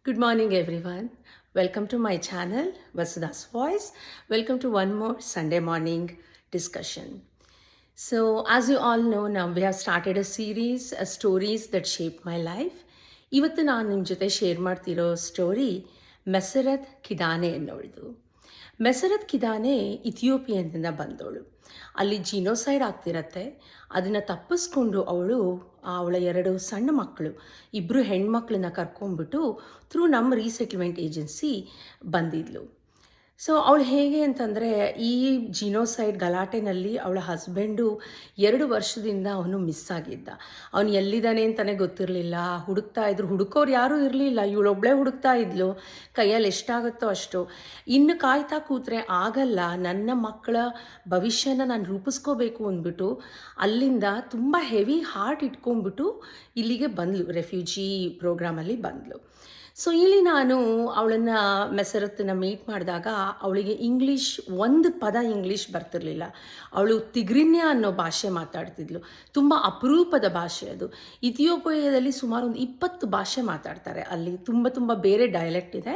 Good morning, everyone. Welcome to my channel, Vasudha's Voice. Welcome to one more Sunday morning discussion. So, as you all know, now we have started a series, stories that shaped my life. ಇವತ್ತು ನಾನು ನಿಮ್ಮ ಜೊತೆ share ಮಾಡ್ತಿರೋ story ಮೆಸರತ್ ಕಿದಾನೆ ಅನ್ನೋಳ್ದು. ಮೆಸರತ್ ಕಿದಾನೆ ಇಥಿಯೋಪಿಯನ್ನಿಂದ ಬಂದವಳು. ಅಲ್ಲಿ genocide ಆಗ್ತಿರತ್ತೆ. ಅದನ್ನು ತಪ್ಪಿಸ್ಕೊಂಡು ಅವಳ 2 ಸಣ್ಣ ಮಕ್ಕಳು, 2 ಹೆಣ್ಮಕ್ಳನ್ನ ಕರ್ಕೊಂಡ್ಬಿಟ್ಟು ಥ್ರೂ ನಮ್ಮ ರೀಸೆಟ್ಲ್ಮೆಂಟ್ ಏಜೆನ್ಸಿ ಬಂದಿದ್ಲು. ಸೊ ಅವಳು ಹೇಗೆ ಅಂತಂದರೆ, ಈ ಜಿನೋಸೈಡ್ ಗಲಾಟೆನಲ್ಲಿ ಅವಳ ಹಸ್ಬೆಂಡು 2 ವರ್ಷದಿಂದ ಅವನು ಮಿಸ್ ಆಗಿದ್ದ. ಅವನು ಎಲ್ಲಿದ್ದಾನೆ ಅಂತಲೇ ಗೊತ್ತಿರಲಿಲ್ಲ. ಹುಡುಕ್ತಾ ಇದ್ರು, ಹುಡುಕೋರು ಯಾರೂ ಇರಲಿಲ್ಲ. ಇವಳೊಬ್ಬಳೇ ಹುಡುಕ್ತಾ ಇದ್ಲು. ಕೈಯಲ್ಲಿ ಎಷ್ಟಾಗುತ್ತೋ ಅಷ್ಟು. ಇನ್ನು ಕಾಯ್ತಾ ಕೂತ್ರೆ ಆಗಲ್ಲ, ನನ್ನ ಮಕ್ಕಳ ಭವಿಷ್ಯನ ನಾನು ರೂಪಿಸ್ಕೋಬೇಕು ಅಂದ್ಬಿಟ್ಟು ಅಲ್ಲಿಂದ ತುಂಬ ಹೆವಿ ಹಾರ್ಟ್ ಇಟ್ಕೊಂಡ್ಬಿಟ್ಟು ಇಲ್ಲಿಗೆ ಬಂದಳು. ರೆಫ್ಯೂಜಿ ಪ್ರೋಗ್ರಾಮಲ್ಲಿ ಬಂದಳು. ಸೊ ಇಲ್ಲಿ ನಾನು ಅವಳನ್ನು ಮೆಸರತ್ತನ್ನು ಮೀಟ್ ಮಾಡಿದಾಗ ಅವಳಿಗೆ ಒಂದು ಪದ ಇಂಗ್ಲೀಷ್ ಬರ್ತಿರ್ಲಿಲ್ಲ. ಅವಳು ತಿಗ್ರಿನ್ಯ ಅನ್ನೋ ಭಾಷೆ ಮಾತಾಡ್ತಿದ್ಲು. ತುಂಬ ಅಪರೂಪದ ಭಾಷೆ ಅದು. ಇಥಿಯೋಪಿಯಾದಲ್ಲಿ ಸುಮಾರು ಒಂದು 20 ಭಾಷೆ ಮಾತಾಡ್ತಾರೆ. ಅಲ್ಲಿ ತುಂಬ ಬೇರೆ ಡೈಲೆಕ್ಟ್ ಇದೆ.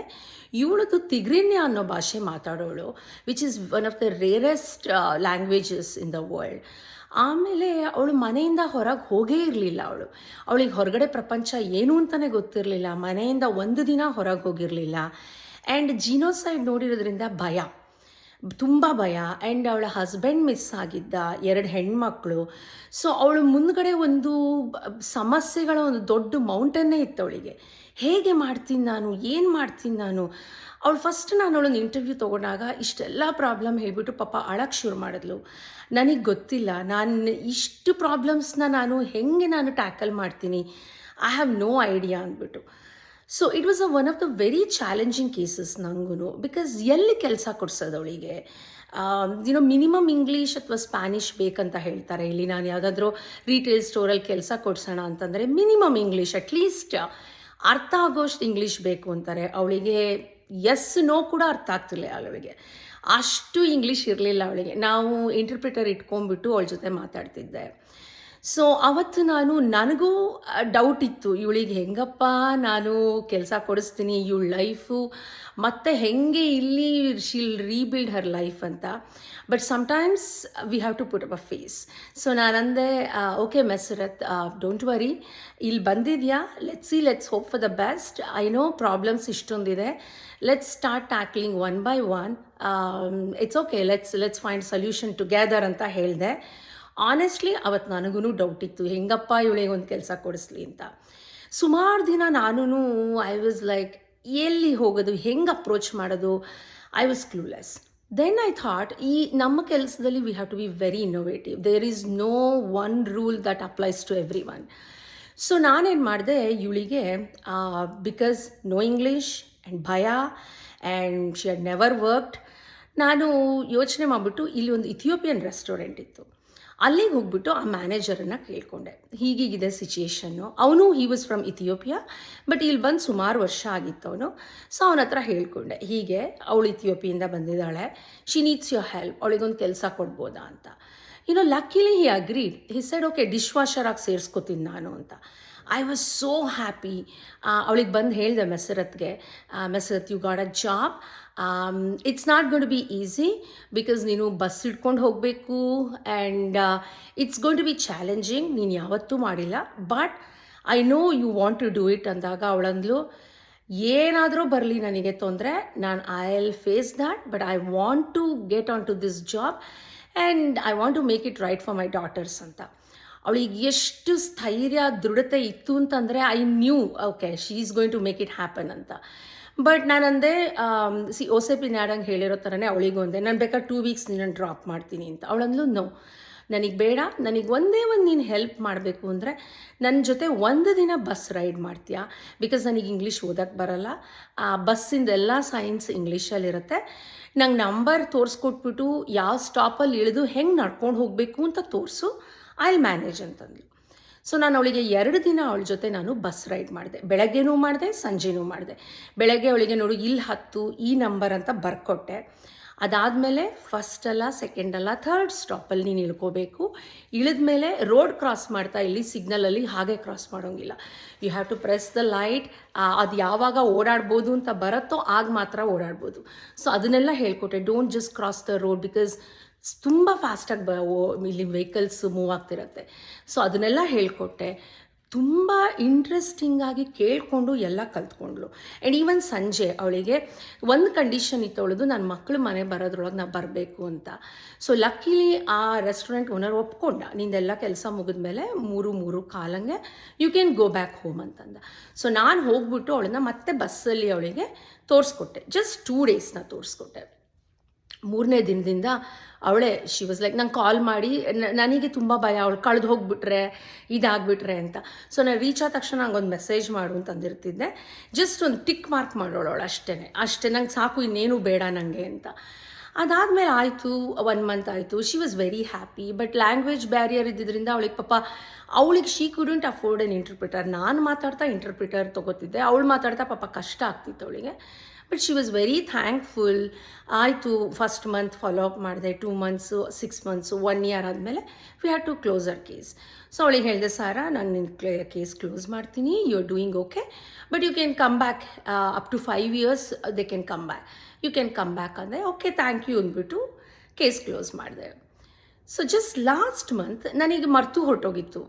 ಇವಳದು ತಿಗ್ರಿನ್ಯ ಅನ್ನೋ ಭಾಷೆ ಮಾತಾಡೋಳು, which is one of the rarest languages in the world. ಆಮೇಲೆ ಅವಳು ಮನೆಯಿಂದ ಹೊರಗೆ ಹೋಗೇ ಇರಲಿಲ್ಲ. ಅವಳಿಗೆ ಹೊರಗಡೆ ಪ್ರಪಂಚ ಏನು ಅಂತಲೇ ಗೊತ್ತಿರಲಿಲ್ಲ. ಮನೆಯಿಂದ ಒಂದು ದಿನ ಹೊರಗೆ ಹೋಗಿರಲಿಲ್ಲ. ಆ್ಯಂಡ್ ಜಿನೋಸೈಡ್ ನೋಡಿರೋದ್ರಿಂದ ತುಂಬ ಭಯ. ಆ್ಯಂಡ್ ಅವಳ ಹಸ್ಬೆಂಡ್ ಮಿಸ್ ಆಗಿದ್ದ, 2 ಹೆಣ್ಮಕ್ಳು. ಸೊ ಅವಳು ಮುಂದ್ಗಡೆ ಒಂದು ಸಮಸ್ಯೆಗಳ ಒಂದು ದೊಡ್ಡ ಮೌಂಟನ್ನೇ ಇತ್ತು ಅವಳಿಗೆ. ಹೇಗೆ ಮಾಡ್ತೀನಿ ನಾನು, ಏನು ಮಾಡ್ತೀನಿ ನಾನು? ಅವಳು ಫಸ್ಟ್ ನಾನು ಅವಳೊಂದು ಇಂಟರ್ವ್ಯೂ ತೊಗೊಂಡಾಗ ಇಷ್ಟೆಲ್ಲ ಪ್ರಾಬ್ಲಮ್ ಹೇಳಿಬಿಟ್ಟು ಪಾಪ ಅಳಕ್ಕೆ ಶುರು ಮಾಡಿದ್ಲು. ನನಗೆ ಗೊತ್ತಿಲ್ಲ, ನಾನು ಇಷ್ಟು ಪ್ರಾಬ್ಲಮ್ಸ್ನ ಹೆಂಗೆ ಟ್ಯಾಕಲ್ ಮಾಡ್ತೀನಿ, ಐ ಹ್ಯಾವ್ ನೋ ಐಡಿಯಾ ಅಂದ್ಬಿಟ್ಟು. So it was one of the very challenging cases ನನಗೂ. ಬಿಕಾಸ್ ಎಲ್ಲಿ ಕೆಲಸ ಕೊಡ್ಸೋದು ಅವಳಿಗೆ? ಮಿನಿಮಮ್ ಇಂಗ್ಲೀಷ್ ಅಥವಾ ಸ್ಪ್ಯಾನಿಷ್ ಬೇಕಂತ ಹೇಳ್ತಾರೆ. ಇಲ್ಲಿ ನಾನು ಯಾವುದಾದ್ರೂ ರಿಟೇಲ್ ಸ್ಟೋರಲ್ಲಿ ಕೆಲಸ ಕೊಡ್ಸೋಣ ಅಂತಂದರೆ ಮಿನಿಮಮ್ ಇಂಗ್ಲೀಷ್, ಅಟ್ಲೀಸ್ಟ್ ಅರ್ಥ ಆಗೋಷ್ಟು ಇಂಗ್ಲೀಷ್ ಬೇಕು ಅಂತಾರೆ. ಅವಳಿಗೆ ಎಸ್ ನೋ ಕೂಡ ಅರ್ಥ ಆಗ್ತಿಲ್ಲ ಅವಳಿಗೆ. ಅಷ್ಟು ಇಂಗ್ಲೀಷ್ ಇರಲಿಲ್ಲ ಅವಳಿಗೆ. ನಾವು ಇಂಟರ್ಪ್ರಿಟರ್ ಇಟ್ಕೊಂಡ್ಬಿಟ್ಟು ಅವಳ ಜೊತೆ ಮಾತಾಡ್ತಿದ್ದೆ. ಸೊ ಅವತ್ತು ನನಗೂ ಡೌಟ್ ಇತ್ತು, ಇವಳಿಗೆ ಹೆಂಗಪ್ಪ ನಾನು ಕೆಲಸ ಕೊಡಿಸ್ತೀನಿ, ಇವಳ ಲೈಫು ಮತ್ತು ಹೆಂಗೆ ಇಲ್ಲಿ ಶಿಲ್ ರೀಬಿಲ್ಡ್ ಹರ್ ಲೈಫ್ ಅಂತ. But sometimes we have to put up a face. So ನಾನಂದೆ, ಓಕೆ ಮೆಸರತ್, ಡೋಂಟ್ ವರಿ, ಇಲ್ಲಿ ಬಂದಿದ್ಯಾ, let's hope for the best. I know problems ಇಷ್ಟೊಂದಿದೆ, let's start tackling one by one. It's okay, let's find solution together ಅಂತ ಹೇಳಿದೆ. Honestly ಅವತ್ತು ನನಗೂ doubt ಇತ್ತು, ಹೆಂಗಪ್ಪ ಇವಳಿಗೆ ಒಂದು ಕೆಲಸ ಕೊಡಿಸ್ಲಿ ಅಂತ. ಸುಮಾರು ದಿನ ಐ ವಾಸ್ ಲೈಕ್, ಎಲ್ಲಿ ಹೋಗೋದು, ಹೆಂಗೆ ಅಪ್ರೋಚ್ ಮಾಡೋದು, I was clueless. Then I thought, ಈ ನಮ್ಮ ಕೆಲಸದಲ್ಲಿ we have to be very innovative. There is no one rule that applies to everyone. So ನಾನೇನು ಮಾಡಿದೆ, ಇವಳಿಗೆ ಬಿಕಾಸ್ ನೋ ಇಂಗ್ಲೀಷ್ ಆ್ಯಂಡ್ ಭಯ and she had never worked, ನಾನು ಯೋಚನೆ ಮಾಡಿಬಿಟ್ಟು ಇಲ್ಲಿ ಒಂದು ಇಥಿಯೋಪಿಯನ್ ರೆಸ್ಟೋರೆಂಟ್ ಇತ್ತು, ಅಲ್ಲಿಗೆ ಹೋಗ್ಬಿಟ್ಟು ಆ ಮ್ಯಾನೇಜರನ್ನು ಕೇಳಿಕೊಂಡೆ, ಹೀಗೀಗಿದೆ ಸಿಚುಯೇಷನ್ನು. ಅವನು he was from Ethiopia, but ಇಲ್ಲಿ ಬಂದು ಸುಮಾರು ವರ್ಷ ಆಗಿತ್ತು ಅವನು. ಸೊ ಅವನ ಹತ್ರ ಹೇಳ್ಕೊಂಡೆ, ಹೀಗೆ ಅವಳು ಇಥಿಯೋಪಿಯಿಂದ ಬಂದಿದ್ದಾಳೆ, ಶಿ ನೀಡ್ಸ್ ಯುವರ್ ಹೆಲ್ಪ್, ಅವಳಿಗೊಂದು ಕೆಲಸ ಕೊಡ್ಬೋದಾ ಅಂತ. Luckily he agreed. He said, okay, dish ವಾಷರಾಗಿ ಸೇರಿಸ್ಕೊತೀನಿ ನಾನು ಅಂತ. I was so happy. ಅವಳಿಗೆ ಬಂದು ಹೇಳಿದೆ ಮೆಸರತ್ಗೆ, Meserat, you got a job. It's not going to be easy because ನೀನು ಬಸ್ ಹಿಡ್ಕೊಂಡು ಹೋಗಬೇಕು and it's gonna to be challenging. ನೀನು ಯಾವತ್ತೂ ಮಾಡಿಲ್ಲ, but I know you want to do it ಅಂದಾಗ ಅವಳಂದ್ಲು, ಏನಾದರೂ ಬರಲಿ ನನಗೆ ತೊಂದರೆ, ನಾನು I will face that, but I want to get on to this job and I want to make it right for my daughters ಅಂತ. ಅವಳಿಗೆ ಎಷ್ಟು ಸ್ಥೈರ್ಯ, ದೃಢತೆ ಇತ್ತು ಅಂತಂದರೆ I knew, okay, she is going to make it happen ಅಂತ. But ನಾನಂದೆ, OCP ನಾಡಂಗೆ ಹೇಳಿರೋ ಥರನೇ ಅವಳಿಗೂ ಅಂದೆ, ನಾನು ಬೇಕಾದ್ರೆ 2 ವೀಕ್ಸ್ ನೀನು ಡ್ರಾಪ್ ಮಾಡ್ತೀನಿ ಅಂತ. ಅವಳಂದ್ಲು, ನೋ, ನನಗೆ ಬೇಡ, ನನಗೆ ಒಂದೇ ಒಂದು ನೀನು ಹೆಲ್ಪ್ ಮಾಡಬೇಕು ಅಂದರೆ ನನ್ನ ಜೊತೆ ಒಂದು ದಿನ ಬಸ್ ರೈಡ್ ಮಾಡ್ತೀಯಾ, ಬಿಕಾಸ್ ನನಗೆ ಇಂಗ್ಲೀಷ್ ಓದಕ್ಕೆ ಬರಲ್ಲ. ಆ ಬಸ್ಸಿಂದೆಲ್ಲ ಸೈನ್ಸ್ ಇಂಗ್ಲೀಷಲ್ಲಿರುತ್ತೆ. ನಂಗೆ ನಂಬರ್ ತೋರಿಸ್ಕೊಟ್ಬಿಟ್ಟು ಯಾವ ಸ್ಟಾಪಲ್ಲಿ ಇಳಿದು ಹೆಂಗೆ ನಡ್ಕೊಂಡು ಹೋಗಬೇಕು ಅಂತ ತೋರಿಸು, ಐ ವಿಲ್ ಮ್ಯಾನೇಜ್ ಅಂತಂದ್ಲು. ಸೊ ನಾನು ಅವಳಿಗೆ 2 ದಿನ ಅವಳ ಜೊತೆ ಬಸ್ ರೈಡ್ ಮಾಡಿದೆ. ಬೆಳಗ್ಗೆನೂ ಮಾಡಿದೆ, ಸಂಜೆನೂ ಮಾಡಿದೆ. ಬೆಳಗ್ಗೆ ಅವಳಿಗೆ ನೋಡು, ಇಲ್ಲಿ ಹತ್ತು, ಈ ನಂಬರ್ ಅಂತ ಬರ್ಕೊಟ್ಟೆ. ಅದಾದಮೇಲೆ ಫಸ್ಟ್ ಅಲ್ಲ, ಸೆಕೆಂಡ್ ಅಲ್ಲ, ಥರ್ಡ್ ಸ್ಟಾಪಲ್ಲಿ ನೀನು ಇಳ್ಕೋಬೇಕು. ಇಳಿದ್ಮೇಲೆ ರೋಡ್ ಕ್ರಾಸ್ ಮಾಡ್ತಾ ಇಲ್ಲಿ ಸಿಗ್ನಲಲ್ಲಿ ಹಾಗೆ ಕ್ರಾಸ್ ಮಾಡೋಂಗಿಲ್ಲ. You have to press the light. ಅದು ಯಾವಾಗ ಓಡಾಡ್ಬೋದು ಅಂತ ಬರುತ್ತೋ ಆಗ ಮಾತ್ರ ಓಡಾಡ್ಬೋದು. ಸೊ ಅದನ್ನೆಲ್ಲ ಹೇಳ್ಕೊಟ್ಟೆ. Don't just cross the road because ತುಂಬ ಫಾಸ್ಟಾಗಿ ಇಲ್ಲಿ ವೆಹಿಕಲ್ಸ್ ಮೂವ್ ಆಗ್ತಿರತ್ತೆ. ಸೊ ಅದನ್ನೆಲ್ಲ ಹೇಳ್ಕೊಟ್ಟೆ. ತುಂಬ ಇಂಟ್ರೆಸ್ಟಿಂಗಾಗಿ ಕೇಳಿಕೊಂಡು ಎಲ್ಲ ಕಲ್ತ್ಕೊಂಡ್ಳು. ಆ್ಯಂಡ್ ಈವನ್ ಸಂಜೆ ಅವಳಿಗೆ ಒಂದು ಕಂಡೀಷನ್ ಇತ್ತು ಅವಳದು, ನನ್ನ ಮಕ್ಕಳು ಮನೆ ಬರೋದ್ರೊಳಗೆ ನಾನು ಬರಬೇಕು ಅಂತ. ಸೊ ಲಕ್ಕಿಲಿ ಆ ರೆಸ್ಟೋರೆಂಟ್ ಓನರ್ ಒಪ್ಕೊಂಡ, ನಿಂದೆಲ್ಲ ಕೆಲಸ ಮುಗಿದ್ಮೇಲೆ 3:45 you can go back home ಅಂತಂದ. ಸೊ ನಾನು ಹೋಗ್ಬಿಟ್ಟು ಅವಳನ್ನ ಮತ್ತೆ ಬಸ್ಸಲ್ಲಿ ಅವಳಿಗೆ ತೋರಿಸ್ಕೊಟ್ಟೆ. ಜಸ್ಟ್ 2 ಡೇಸ್ನ ತೋರಿಸ್ಕೊಟ್ಟೆ. 3ನೇ ದಿನದಿಂದ ಅವಳೇ ಶಿ ವಾಸ್ ಲೈಕ್, ನಂಗೆ ಕಾಲ್ ಮಾಡಿ, ನನಗೆ ತುಂಬ ಭಯ ಅವಳು ಕಳೆದು ಹೋಗ್ಬಿಟ್ರೆ ಇದಾಗ್ಬಿಟ್ರೆ ಅಂತ. ಸೊ ನಾನು ರೀಚ್ ಆದ ತಕ್ಷಣ ನಂಗೊಂದು ಮೆಸೇಜ್ ಮಾಡು ಅಂತಂದಿರ್ತಿದ್ದೆ. ಜಸ್ಟ್ ಒಂದು ಟಿಕ್ ಮಾರ್ಕ್ ಮಾಡೋಳು ಅಷ್ಟೇ, ನಂಗೆ ಸಾಕು, ಇನ್ನೇನು ಬೇಡ ನನಗೆ ಅಂತ. ಅದಾದಮೇಲೆ ಆಯಿತು, 1 ಮಂತ್ ಆಯಿತು. She was very happy. But language barrier ಇದ್ದಿದ್ದರಿಂದ ಅವಳಿಗೆ ಪಾಪ, ಅವಳಿಗೆ she couldn't afford N interpreter. ನಾನು ಮಾತಾಡ್ತಾ ಇಂಟರ್ಪ್ರಿಟರ್ ತೊಗೋತಿದ್ದೆ, ಅವಳು ಮಾತಾಡ್ತಾ ಪಾಪ ಕಷ್ಟ ಆಗ್ತಿತ್ತು ಅವಳಿಗೆ. But she was very thankful. ಆಯಿತು, ಫಸ್ಟ್ ಮಂತ್ ಫಾಲೋ ಅಪ್ ಮಾಡಿದೆ, 2 ಮಂತ್ಸು, 6 ಮಂತ್ಸು, 1 ಇಯರ್ ಆದಮೇಲೆ we had to close our case. So ಅವಳಿಗೆ ಹೇಳಿದೆ, ಸಾರಾ ನಾನು ನಿನ್ನ ಕೇಸ್ ಕ್ಲೋಸ್ ಮಾಡ್ತೀನಿ, you are doing okay, but you can come back up to 5 years they can come back, you can come back ಅಂದೆ. Okay thank you ಅಂದ್ಬಿಟ್ಟು case close ಮಾಡಿದೆ. So just last month ನನಗೆ ಮರೆತು ಹೊರಟೋಗಿತ್ತು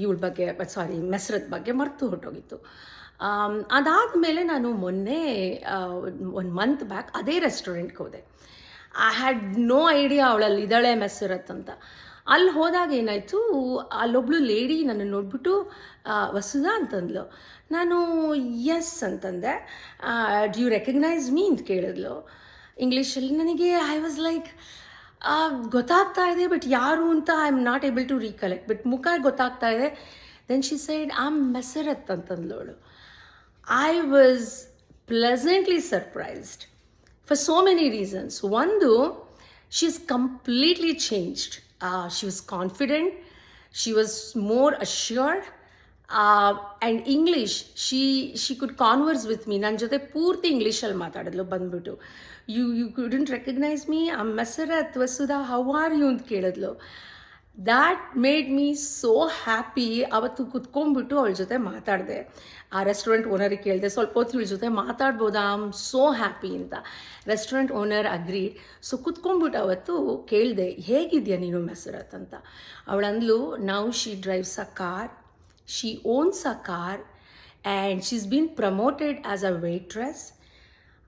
ಇವಳ ಬಗ್ಗೆ, ಸಾರಿ ಮೆಸ್ರತ್ ಬಗ್ಗೆ ಮರೆತು ಹೊರಟೋಗಿತ್ತು. ಅದಾದಮೇಲೆ ನಾನು ಮೊನ್ನೆ 1 ಮಂತ್ ಬ್ಯಾಕ್ ಅದೇ ರೆಸ್ಟೋರೆಂಟ್ಗೆ ಹೋದೆ. ಐ ಹ್ಯಾಡ್ ನೋ ಐಡಿಯಾ ಅವಳಲ್ಲಿ ಇದ್ದಾಳೆ ಮೆಸ್ರತ್ ಅಂತ. ಅಲ್ಲಿ ಹೋದಾಗ ಏನಾಯಿತು, ಅಲ್ಲೊಬ್ಳು ಲೇಡಿ ನನ್ನ ನೋಡ್ಬಿಟ್ಟು ವಸುಧಾ ಅಂತಂದ್ಲು. ನಾನು ಎಸ್ ಅಂತಂದೆ. ಡು ಯು ರೆಕಗ್ನೈಸ್ ಮೀ ಅಂತ ಕೇಳಿದ್ಲು ಇಂಗ್ಲೀಷಲ್ಲಿ. ನನಗೆ ಐ ವಾಸ್ ಲೈಕ್, ಗೊತ್ತಾಗ್ತಾ ಇದೆ ಬಟ್ ಯಾರು ಅಂತ I am not able to recollect, but ಮುಖ ಗೊತ್ತಾಗ್ತಾ ಇದೆ. Then she said I am Meseret ಅಂತಂದ್ಲವಳು. I was pleasantly surprised for so many reasons. One, she's completely changed. She was confident, she was more assured, and English, she could converse with me. ನನ್ನ ಜೊತೆ ಪೂರ್ತಿ ಇಂಗ್ಲೀಷಲ್ಲಿ ಮಾತಾಡಿದ್ಲು. ಬಂದ್ಬಿಟ್ಟು you couldn't recognize me, I'm Meseret Vasudha, how are you ಅಂತ ಕೇಳಿದ್ಲು. That made me so happy. ಅವತ್ತು ಕುತ್ಕೊಂಡ್ಬಿಟ್ಟು ಅವಳ ಜೊತೆ ಮಾತಾಡಿದೆ. ಆ ರೆಸ್ಟೋರೆಂಟ್ ಓನರಿಗೆ ಕೇಳಿದೆ, ಸ್ವಲ್ಪ ಹೊತ್ತು ಇವಳ ಜೊತೆ ಮಾತಾಡ್ಬೋದಾ, ಐ ಆಮ್ ಸೋ ಹ್ಯಾಪಿ ಅಂತ. Restaurant owner agreed. ಸೊ ಕುತ್ಕೊಂಡ್ಬಿಟ್ಟು ಅವತ್ತು ಕೇಳಿದೆ, ಹೇಗಿದೆಯಾ ನೀನು ಮೆಸರತ್ ಅಂತ. ಅವಳಂದ್ಲು, now she drives a car, she owns a car, and she is been promoted as a waitress.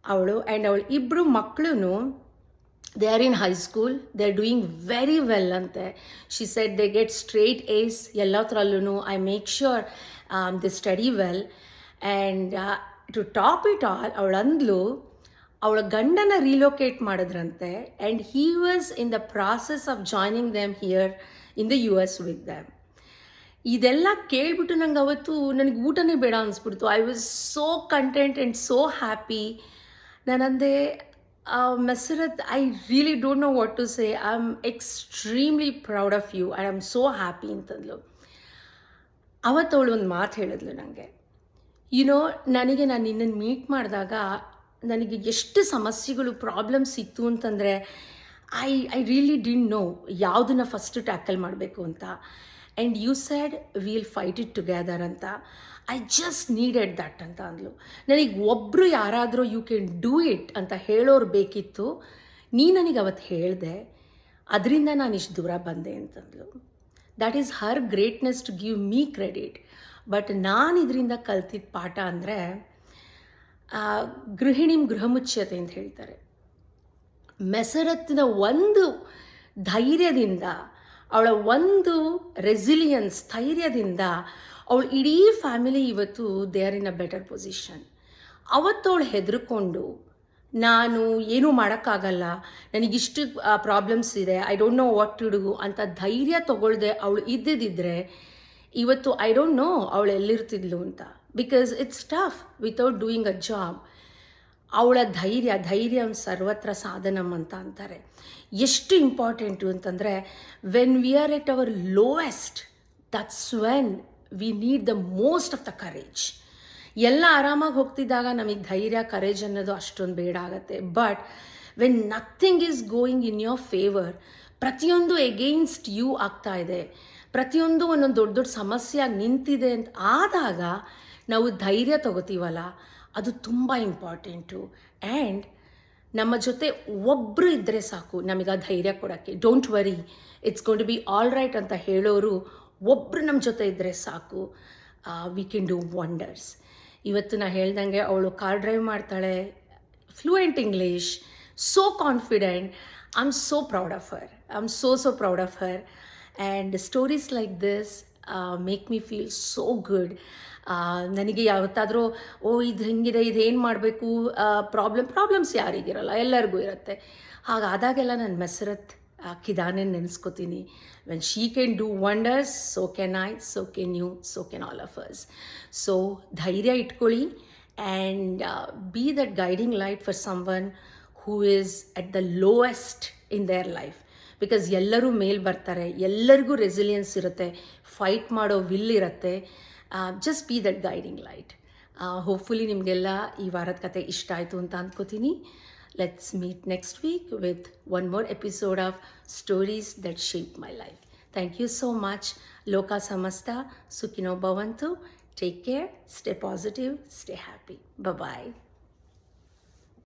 ಅವಳು ಆ್ಯಂಡ್ ಅವಳು ಇಬ್ಬರು ಮಕ್ಕಳು, they are in high school, they are doing very well ante. She said they get straight A's ellatrallunu. I make sure they study well. And to top it all, avalandlu avಳ ಗಂಡನ ರಿಲೋಕೇಟ್ ಮಾಡಿದ್ರಂತೆ, and he was in the process of joining them here in the US with them. ಇದೆಲ್ಲ ಕೇಳ್ಬಿಟ್ಟು ನಂಗೆ ಅವತ್ತು ನನಗೆ ಊಟನೇ ಬೇಡ ಅನಿಸ್ಬಿಡ್ತು. I was so content and so happy. ನಾನಂದೆ, Meseret, I really don't know what to say. I'm extremely proud of you and I'm so happy ಅಂತಂದ್ಲು. ಅವತ್ತು ಅವಳು ಒಂದು ಮಾತು ಹೇಳಿದ್ಲು ನನಗೆ, ನನಗೆ ನಾನು ನಿನ್ನನ್ನು ಮೀಟ್ ಮಾಡಿದಾಗ ನನಗೆ ಎಷ್ಟು ಸಮಸ್ಯೆಗಳು, ಪ್ರಾಬ್ಲಮ್ಸ್ ಇತ್ತು ಅಂತಂದರೆ ಐ ರಿಯಲಿ ಡಿಂಟ್ ನೋ ಯಾವುದನ್ನು ಫಸ್ಟ್ ಟ್ಯಾಕಲ್ ಮಾಡಬೇಕು ಅಂತ. And you said will fight it together ಅಂತ. ಐ ಜಸ್ಟ್ ನೀಡೆಡ್ ದಟ್ ಅಂತ ಅಂದ್ಲು. ನನಗೆ ಒಬ್ಬರು ಯಾರಾದರೂ ಯು ಕ್ಯಾನ್ ಡೂ ಇಟ್ ಅಂತ ಹೇಳೋರು ಬೇಕಿತ್ತು. ನೀ ನನಗೆ ಅವತ್ತು ಹೇಳಿದೆ, ಅದರಿಂದ ನಾನು ಇಷ್ಟು ದೂರ ಬಂದೆ ಅಂತಂದ್ಲು. That is her greatness to give me credit. But ನಾನು ಇದರಿಂದ ಕಲ್ತಿದ್ದ ಪಾಠ ಅಂದರೆ, ಗೃಹಿಣಿಂ ಗೃಹಮುಚ್ಯತೆ ಅಂತ ಹೇಳ್ತಾರೆ. ಮೆಸರತ್ತಿನ ಒಂದು ಧೈರ್ಯದಿಂದ, ಅವಳ ಒಂದು ರೆಸಿಲಿಯನ್ಸ್, ಸ್ಥೈರ್ಯದಿಂದ ಅವಳು ಇಡೀ ಫ್ಯಾಮಿಲಿ ಇವತ್ತು they are in a better position. ಅವತ್ತವಳು ಹೆದರ್ಕೊಂಡು, ನಾನು ಏನೂ ಮಾಡೋಕ್ಕಾಗಲ್ಲ, ನನಗಿಷ್ಟು ಪ್ರಾಬ್ಲಮ್ಸ್ ಇದೆ, I don't know what to do ಅಂತ ಧೈರ್ಯ ತೊಗೊಳ್ದೆ ಅವಳು ಇದ್ದಿದ್ದರೆ ಇವತ್ತು ಐ ಡೋಂಟ್ ನೋ ಅವಳು ಎಲ್ಲಿರ್ತಿದ್ಲು ಅಂತ. Because it's tough without doing a job. ಅವಳ ಧೈರ್ಯ ಸರ್ವತ್ರ ಸಾಧನಂ ಅಂತ ಅಂತಾರೆ. ಎಷ್ಟು ಇಂಪಾರ್ಟೆಂಟು ಅಂತಂದರೆ, when we are at our lowest, that's when we need the most of the courage. ಎಲ್ಲ ಆರಾಮಾಗಿ ಹೋಗ್ತಿದ್ದಾಗ ನಮಗೆ ಧೈರ್ಯ, ಕರೇಜ್ ಅನ್ನೋದು ಅಷ್ಟೊಂದು ಬೇಡ ಆಗುತ್ತೆ. But when nothing is going in your favour, ಪ್ರತಿಯೊಂದು ಎಗೇನ್ಸ್ಟ್ ಯು ಆಗ್ತಾ ಇದೆ, ಪ್ರತಿಯೊಂದು ಒಂದೊಂದು ದೊಡ್ಡ ದೊಡ್ಡ ಸಮಸ್ಯೆಯಾಗಿ ನಿಂತಿದೆ ಅಂತ ಆದಾಗ ನಾವು ಧೈರ್ಯ ತಗೋತೀವಲ್ಲ, ಅದು ತುಂಬ ಇಂಪಾರ್ಟೆಂಟು. ಆ್ಯಂಡ್ ನಮ್ಮ ಜೊತೆ ಒಬ್ಬರು ಇದ್ದರೆ ಸಾಕು ನಮಗೆ ಆ ಧೈರ್ಯ ಕೊಡೋಕ್ಕೆ. Don't worry, it's gonna to be all right ಅಂತ ಹೇಳೋರು ಒಬ್ಬರು ನಮ್ಮ ಜೊತೆ ಇದ್ದರೆ ಸಾಕು. We can do wonders. ಇವತ್ತು ನಾ ಹೇಳ್ದಂಗೆ ಅವಳು ಕಾರ್ ಡ್ರೈವ್ ಮಾಡ್ತಾಳೆ, fluent English, so confident. I am so proud of her. I am so proud of her. And stories like this make me feel so good. ನನಗೆ ಯಾವತ್ತಾದರೂ ಇದು ಹೆಂಗಿದೆ, ಇದೇನು ಮಾಡಬೇಕು, ಪ್ರಾಬ್ಲಮ್ಸ್ ಯಾರಿಗಿರಲ್ಲ, ಎಲ್ಲರಿಗೂ ಇರುತ್ತೆ. ಹಾಗಾದಾಗೆಲ್ಲ ನಾನು ಮೆಸರತ್ ಕಿದಾನೆ ನೆನೆಸ್ಕೋತೀನಿ. When she can do wonders, so can I, so can you, so can all of us. So ಧೈರ್ಯ ಇಟ್ಕೊಳ್ಳಿ and be that guiding light for someone who is at the lowest in their life. Because ಎಲ್ಲರೂ ಮೇಲ್ ಬರ್ತಾರೆ, ಎಲ್ಲರಿಗೂ resilience ಇರುತ್ತೆ, fight ಮಾಡೋ will ಇರುತ್ತೆ. Just be that guiding light. Hopefully ನಿಮಗೆಲ್ಲ ಈ ವಾರದ ಕತೆ ಇಷ್ಟ ಆಯಿತು ಅಂತ ಅಂದ್ಕೋತೀನಿ. Let's meet next week with one more episode of stories that shape my life. Thank you so much. ಲೋಕ ಸಮಸ್ತ ಸುಖಿನೋ ಭವಂತು. Take care, stay positive, stay happy. ಬಾಯ್.